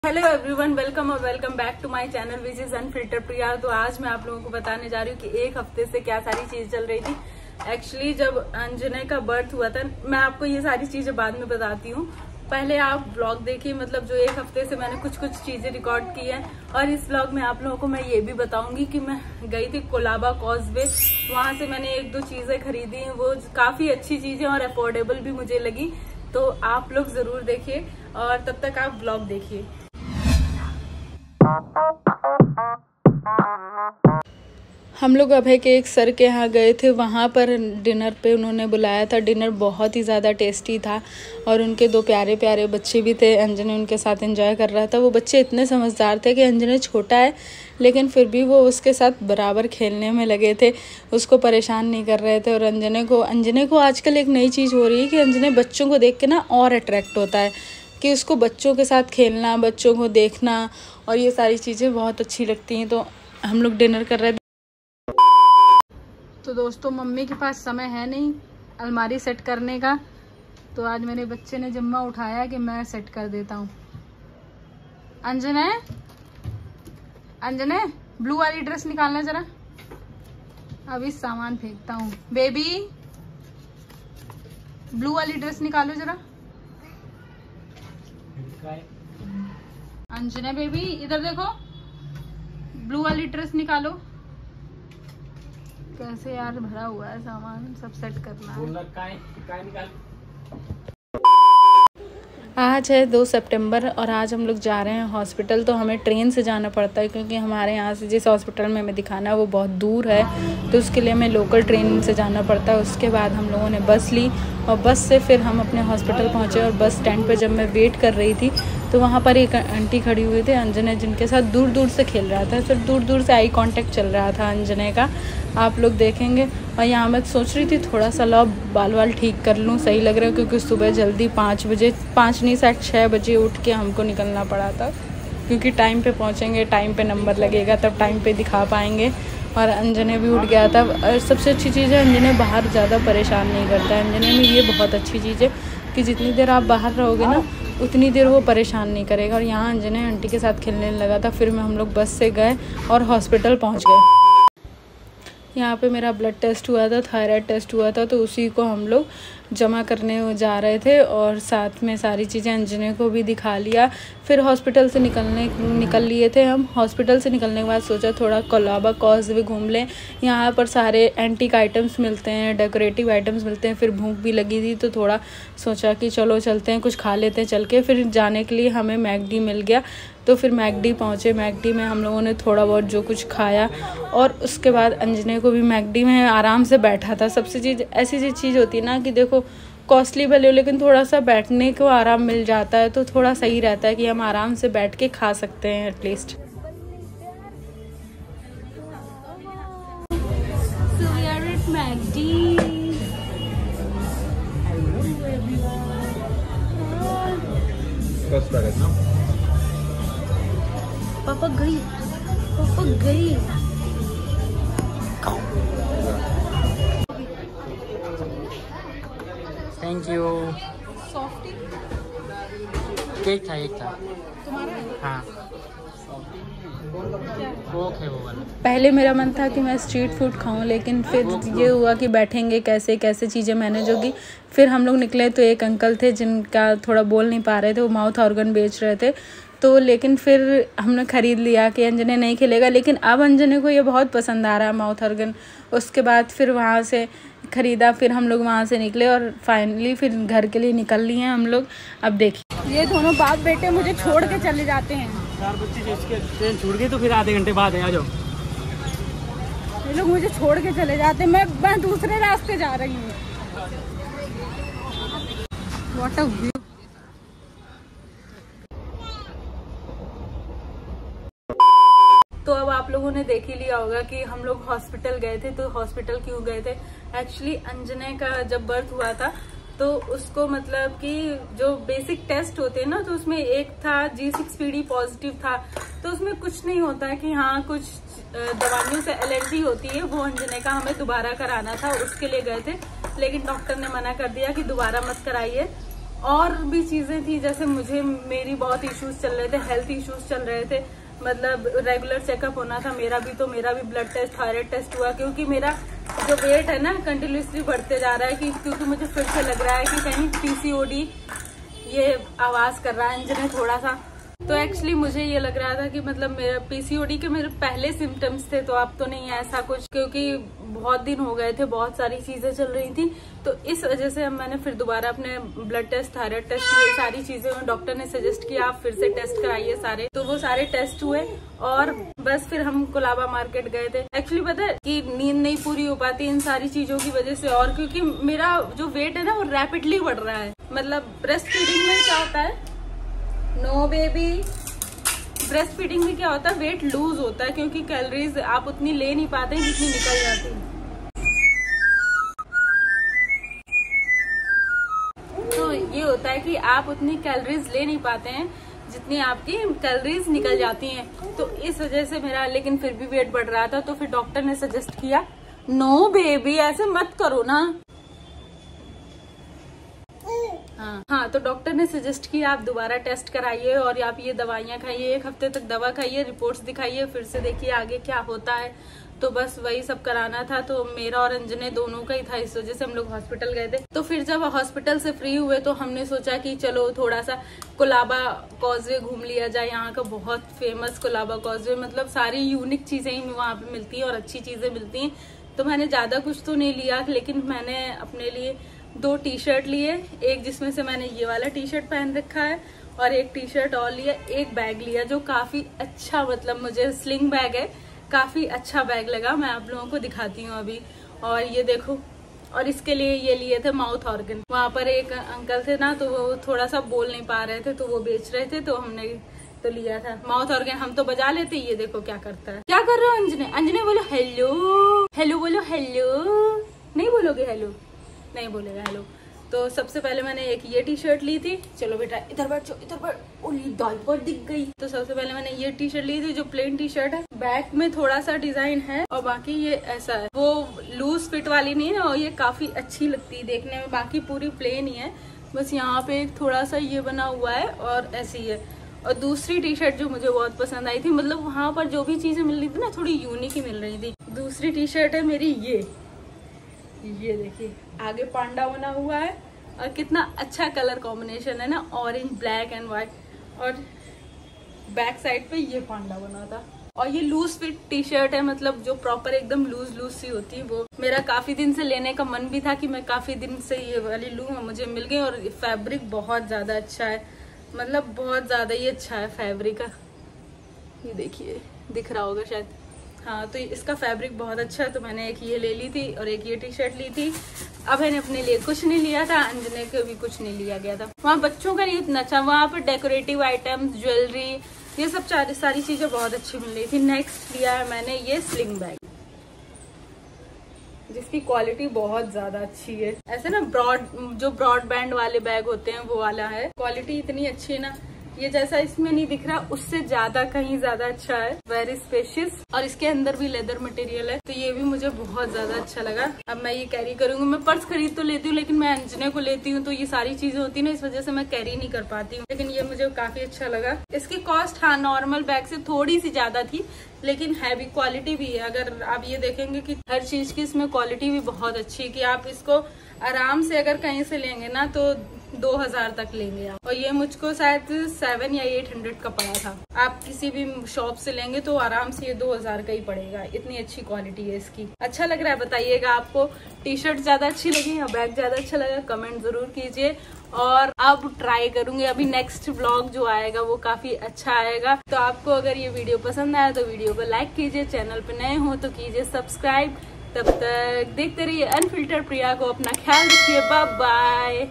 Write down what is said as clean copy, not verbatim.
Hello everyone, welcome और welcome back to my channel which is unfiltered Priya. तो आज मैं आप लोगों को बताने जा रही हूँ कि एक हफ्ते से क्या सारी चीज चल रही थी। एक्चुअली जब अंजनय का बर्थ हुआ था, मैं आपको ये सारी चीजें बाद में बताती हूँ। पहले आप व्लॉग देखिए, मतलब जो एक हफ्ते से मैंने कुछ चीजें रिकॉर्ड की है। और इस व्लॉग में आप लोगों को मैं ये भी बताऊंगी कि मैं गई थी कोलाबा कॉजवे, वहां से मैंने 1-2 चीजें खरीदी, वो काफी अच्छी चीजें और अफोर्डेबल भी मुझे लगी। तो आप लोग जरूर देखिए और तब तक आप व्लॉग देखिए। हम लोग अभय के एक सर के यहाँ गए थे, वहाँ पर डिनर पे उन्होंने बुलाया था। डिनर बहुत ही ज़्यादा टेस्टी था और उनके 2 प्यारे प्यारे बच्चे भी थे। अंजनय उनके साथ एंजॉय कर रहा था। वो बच्चे इतने समझदार थे कि अंजनय छोटा है लेकिन फिर भी वो उसके साथ बराबर खेलने में लगे थे, उसको परेशान नहीं कर रहे थे। और अंजनय को आजकल एक नई चीज़ हो रही है कि अंजनय बच्चों को देख के ना और अट्रैक्ट होता है कि उसको बच्चों के साथ खेलना, बच्चों को देखना और ये सारी चीज़ें बहुत अच्छी लगती हैं। तो हम लोग डिनर कर रहे थे। तो दोस्तों, मम्मी के पास समय है नहीं अलमारी सेट करने का, तो आज मेरे बच्चे ने जिम्मा उठाया कि मैं सेट कर देता हूँ। अंजनय ब्लू वाली ड्रेस निकालना जरा, अभी सामान फेंकता हूँ। बेबी ब्लू वाली ड्रेस निकालो जरा। अंजनय बेबी इधर देखो, ब्लू वाली ड्रेस निकालो। कैसे यार भरा हुआ है सामान, सब सेट करना है। आज है 2 सितंबर और आज हम लोग जा रहे हैं हॉस्पिटल। तो हमें ट्रेन से जाना पड़ता है क्योंकि हमारे यहाँ से जिस हॉस्पिटल में हमें दिखाना है वो बहुत दूर है, तो उसके लिए हमें लोकल ट्रेन से जाना पड़ता है। उसके बाद हम लोगों ने बस ली और बस से फिर हम अपने हॉस्पिटल पहुँचे। और बस स्टैंड पर जब मैं वेट कर रही थी तो वहाँ पर एक आंटी खड़ी हुई थी अंजनय, जिनके साथ दूर दूर से खेल रहा था। सिर्फ दूर दूर से आई कांटेक्ट चल रहा था अंजनय का, आप लोग देखेंगे। और यहाँ मैं सोच रही थी थोड़ा सा बाल ठीक कर लूँ, सही लग रहा है, क्योंकि सुबह जल्दी 5 बजे 5 नहीं 6 बजे उठ के हमको निकलना पड़ा था, क्योंकि टाइम पे पहुँचेंगे, टाइम पे नंबर लगेगा, तब टाइम पे दिखा पाएंगे। और अंजनय भी उठ गया था। और सबसे अच्छी चीज़ है, अंजनय बाहर ज़्यादा परेशान नहीं करता है। अंजनय में ये बहुत अच्छी चीज़ है कि जितनी देर आप बाहर रहोगे ना उतनी देर वो परेशान नहीं करेगा। और यहाँ अंजनय आंटी के साथ खेलने लगा था। फिर हम लोग बस से गए और हॉस्पिटल पहुँच गए। यहाँ पे मेरा ब्लड टेस्ट हुआ था, थायराइड टेस्ट हुआ था, तो उसी को हम लोग जमा करने जा रहे थे। और साथ में सारी चीज़ें अंजनय को भी दिखा लिया। फिर हॉस्पिटल से निकल लिए थे हम। हॉस्पिटल से निकलने के बाद सोचा थोड़ा कोलाबा कॉजवे घूम लें। यहाँ पर सारे एंटीक आइटम्स मिलते हैं, डेकोरेटिव आइटम्स मिलते हैं। फिर भूख भी लगी थी तो थोड़ा सोचा कि चलो चलते हैं, कुछ खा लेते हैं चल के। फिर जाने के लिए हमें मैकडी मिल गया, तो फिर मैकडी पहुँचे। मैकडी में हम लोगों ने थोड़ा बहुत जो कुछ खाया और उसके बाद अंजनय को भी मैकडी में आराम से बैठा था। सबसे चीज़ ऐसी चीज़ होती है ना कि देखो कॉस्टली भले हो लेकिन थोड़ा सा बैठने को आराम मिल जाता है तो थोड़ा सही रहता है कि हम आराम से बैठ के खा सकते हैं at least. So we are at McD. पापा गई। Thank you. सॉफ्टी एक था तुम्हारा है? हाँ, कोक है वो वाला। पहले मेरा मन था कि मैं स्ट्रीट फूड खाऊं, लेकिन फिर ये हुआ कि बैठेंगे कैसे कैसे चीज़ें मैनेज होगी। फिर हम लोग निकले तो एक अंकल थे जिनका थोड़ा बोल नहीं पा रहे थे, वो माउथ ऑर्गन बेच रहे थे। तो लेकिन फिर हमने ख़रीद लिया कि अंजनय नहीं खेलेगा, लेकिन अब अंजनय को ये बहुत पसंद आ रहा है माउथ ऑर्गन। उसके बाद फिर वहाँ से ख़रीदा, फिर हम लोग वहाँ से निकले और फाइनली फिर घर के लिए निकल लिए हैं हम लोग। अब देखिए ये दोनों बाप बेटे मुझे छोड़ के चले जाते हैं। 4 बच्चे इसके ट्रेन छूट गई तो फिर आधे घंटे बाद है, आ जाओ। ये लोग मुझे छोड़ के चले जाते हैं, मैं दूसरे रास्ते जा रही हूँ। What a view. तो अब आप लोगों ने देख ही लिया होगा कि हम लोग हॉस्पिटल गए थे। तो हॉस्पिटल क्यों गए थे? एक्चुअली अंजनय का जब बर्थ हुआ था तो उसको मतलब कि जो बेसिक टेस्ट होते हैं ना, तो उसमें एक था G6PD पॉजिटिव था। तो उसमें कुछ नहीं होता है कि हाँ कुछ दवाइयों से एलर्जी होती है, वो अंजनय का हमें दोबारा कराना था, उसके लिए गए थे। लेकिन डॉक्टर ने मना कर दिया कि दोबारा मत कराइए। और भी चीजें थी, जैसे मेरी बहुत इश्यूज चल रहे थे, हेल्थ इश्यूज चल रहे थे, मतलब रेगुलर चेकअप होना था मेरा भी ब्लड टेस्ट, थायराइड टेस्ट हुआ, क्योंकि मेरा जो वेट है ना कंटिन्यूसली बढ़ते जा रहा है, क्योंकि मुझे फिर से लग रहा है कि कहीं पीसीओडी ये आवाज कर रहा है अंजने थोड़ा सा। तो एक्चुअली मुझे ये लग रहा था कि मतलब मेरा पीसीओडी के मेरे पहले सिम्टम्स थे, तो अब तो नहीं है ऐसा कुछ, क्योंकि बहुत दिन हो गए थे, बहुत सारी चीजें चल रही थी, तो इस वजह से मैंने फिर दोबारा अपने ब्लड टेस्ट, थायराइड टेस्ट, ये सारी चीजें डॉक्टर ने सजेस्ट किया आप फिर से टेस्ट कराइए सारे, तो वो सारे टेस्ट हुए और बस फिर हम कोलाबा मार्केट गए थे। एक्चुअली पता है कि नींद नहीं पूरी हो पाती इन सारी चीजों की वजह से, और क्योंकि मेरा जो वेट है ना वो रैपिडली बढ़ रहा है। मतलब ब्रेस्ट फीडिंग में क्या होता है, नो बेबी, ब्रेस्ट फीडिंग में क्या होता है, वेट लूज होता है, क्योंकि कैलोरीज आप उतनी ले नहीं पाते जितनी निकल जाती है। तो ये होता है कि आप उतनी कैलोरीज ले नहीं पाते हैं जितनी आपकी कैलोरीज निकल जाती हैं, तो इस वजह से मेरा लेकिन फिर भी वेट बढ़ रहा था। तो फिर डॉक्टर ने सजेस्ट किया, नो बेबी ऐसे मत करो ना, हाँ, तो डॉक्टर ने सजेस्ट किया आप दोबारा टेस्ट कराइए और आप ये दवाइयाँ खाइए, 1 हफ्ते तक दवा खाइए, रिपोर्ट्स दिखाइए, फिर से देखिए आगे क्या होता है। तो बस वही सब कराना था, तो मेरा और अंजने दोनों का ही था, इस वजह से हम लोग हॉस्पिटल गए थे। तो फिर जब हॉस्पिटल से फ्री हुए तो हमने सोचा कि चलो थोड़ा सा कोलाबा कॉजवे घूम लिया जाए। यहाँ का बहुत फेमस कोलाबा कॉजवे, मतलब सारी यूनिक चीजें ही वहाँ पे मिलती हैं और अच्छी चीजें मिलती हैं। तो मैंने ज्यादा कुछ तो नहीं लिया, लेकिन मैंने अपने लिए 2 टी-शर्ट लिए, एक जिसमें से मैंने ये वाला टी-शर्ट पहन रखा है और एक टी-शर्ट और लिया, एक बैग लिया जो काफी अच्छा, मतलब मुझे स्लिंग बैग है, काफी अच्छा बैग लगा, मैं आप लोगों को दिखाती हूँ अभी। और ये देखो, और इसके लिए ये लिए थे माउथ ऑर्गन। वहाँ पर एक अंकल थे ना, तो वो थोड़ा सा बोल नहीं पा रहे थे, तो वो बेच रहे थे, तो हमने तो लिया था माउथ ऑर्गन। हम तो बजा लेते, ये देखो क्या करता है। क्या कर रहे हो अंजने? अंजने बोलो हेलो, हेलो बोलो, हेलो नहीं बोलोगे, हेलो नहीं बोलेगा हेलो। तो सबसे पहले मैंने एक ये टी-शर्ट ली थी, चलो बेटा इधर बैठो, इधर बैठ, ओली दाल पर दिख गई। तो सबसे पहले मैंने ये टी-शर्ट ली थी जो प्लेन टी-शर्ट है, बैक में थोड़ा सा डिजाइन है और बाकी ये ऐसा है, वो लूज फिट वाली नहीं है ना, और ये काफी अच्छी लगती है देखने में, बाकी पूरी प्लेन ही है, बस यहाँ पे एक थोड़ा सा ये बना हुआ है और ऐसी है। और दूसरी टी-शर्ट जो मुझे बहुत पसंद आई थी, मतलब वहाँ पर जो भी चीजें मिल रही थी ना थोड़ी यूनिक ही मिल रही थी। दूसरी टी-शर्ट है मेरी ये देखिए, आगे पांडा बना हुआ है और कितना अच्छा कलर कॉम्बिनेशन है ना, ऑरेंज, ब्लैक एंड व्हाइट, और बैक साइड पे ये पांडा बना था। और ये लूज फिट टी-शर्ट है, मतलब जो प्रॉपर एकदम लूज सी होती है, वो मेरा काफी दिन से लेने का मन भी था कि मैं काफी दिन से ये वाली लूं, मुझे मिल गई। और फैब्रिक बहुत ज्यादा अच्छा है, मतलब बहुत ज्यादा ही अच्छा है फैब्रिक का, ये देखिए दिख रहा होगा शायद, हाँ। तो इसका फैब्रिक बहुत अच्छा है, तो मैंने एक ये ले ली थी और एक ये टी-शर्ट ली थी। अब मैंने अपने लिए कुछ नहीं लिया था, अंजने को भी कुछ नहीं लिया गया था। वहाँ बच्चों का नहीं इतना अच्छा, वहाँ पर डेकोरेटिव आइटम्स, ज्वेलरी, ये सब सारी चीजें बहुत अच्छी मिल रही थी। नेक्स्ट लिया है मैंने ये स्लिंग बैग, जिसकी क्वालिटी बहुत ज्यादा अच्छी है। ऐसे ना ब्रॉडबैंड वाले बैग होते हैं वो वाला है, क्वालिटी इतनी अच्छी है ना, ये जैसा इसमें नहीं दिख रहा उससे ज्यादा कहीं ज्यादा अच्छा है, वेरी स्पेशियस। और इसके अंदर भी लेदर मटेरियल है, तो ये भी मुझे बहुत ज्यादा अच्छा लगा। अब मैं ये कैरी करूंगी, मैं पर्स खरीद तो लेती हूँ लेकिन मैं अंजने को लेती हूँ, तो ये सारी चीजें होती है ना, इस वजह से मैं कैरी नहीं कर पाती हूँ, लेकिन ये मुझे काफी अच्छा लगा। इसकी कॉस्ट हाँ नॉर्मल बैग से थोड़ी सी ज्यादा थी, लेकिन हैवी क्वालिटी भी है। अगर आप ये देखेंगे कि हर चीज की इसमें क्वालिटी भी बहुत अच्छी है, कि आप इसको आराम से अगर कहीं से लेंगे ना तो 2000 तक लेंगे आप। और ये मुझको शायद 700 या 800 का पड़ा था। आप किसी भी शॉप से लेंगे तो आराम से ये 2000 का ही पड़ेगा, इतनी अच्छी क्वालिटी है इसकी। अच्छा लग रहा है, बताइएगा आपको टी-शर्ट ज्यादा अच्छी लगी या बैग ज्यादा अच्छा लगा, कमेंट जरूर कीजिए। और अब ट्राई करूंगी, अभी नेक्स्ट व्लॉग जो आएगा वो काफी अच्छा आएगा। तो आपको अगर ये वीडियो पसंद आया तो वीडियो को लाइक कीजिए, चैनल पे नए हो तो कीजिए सब्सक्राइब। तब तक देखते रहिए अनफिल्टर प्रिया को, अपना ख्याल रखिए, बाय बाय।